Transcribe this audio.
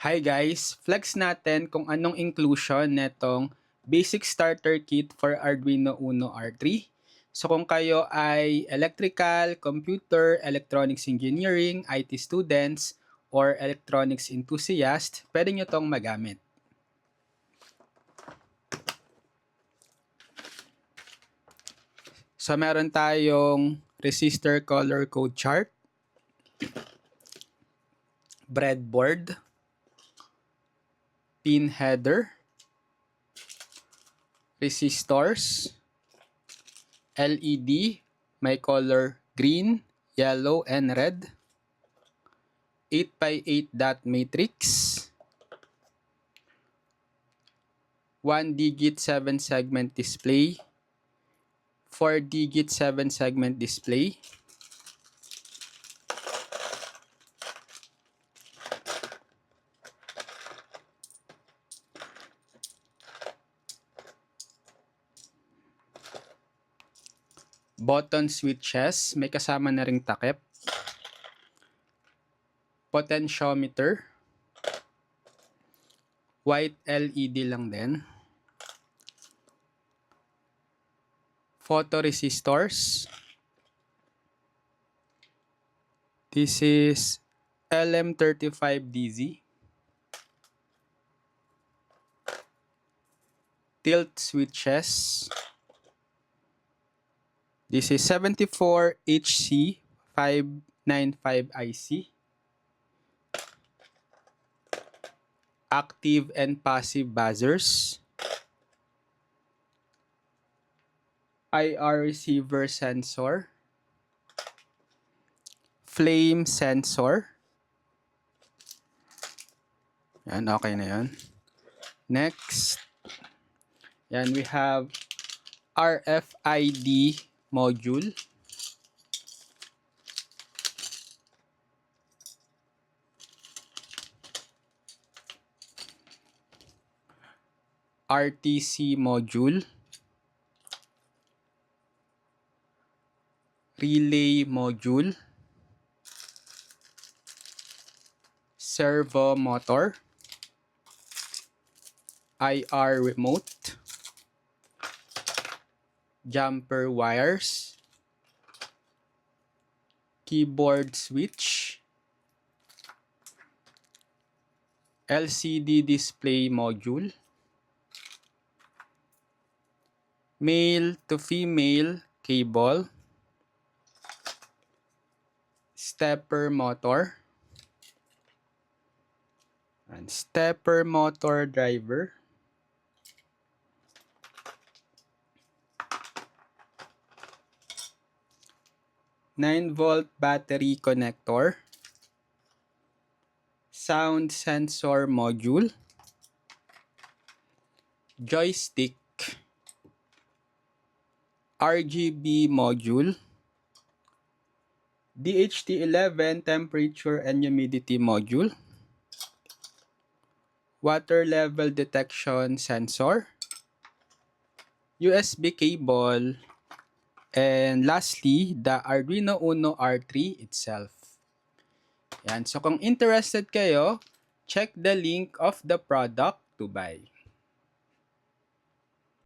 Hi guys! Flex natin kung anong inclusion netong Basic Starter Kit for Arduino Uno R3. So kung kayo ay electrical, computer, electronics engineering, IT students, or electronics enthusiast, pwede nyo tong magamit. So meron tayong resistor color code chart, breadboard, pin header, resistors, LED, may color green, yellow, and red, 8x8 dot matrix, 1-digit 7-segment display, 4-digit 7-segment display, button switches, may kasama na ring takip, potentiometer, white LED lang din, photoresistors, this is LM35DZ, tilt switches, this is 74HC595IC, active and passive buzzers, IR receiver sensor, flame sensor. Yan, okay na yan. Next, yan, we have RFID module, RTC module, relay module, servo motor, IR remote, jumper wires, keyboard switch, LCD display module, male to female cable, stepper motor, and stepper motor driver, 9-volt battery connector, sound sensor module, joystick, RGB module, DHT11 temperature and humidity module, water level detection sensor, USB cable, and lastly, the Arduino Uno R3 itself. Yan. So kung interested kayo, check the link of the product to buy.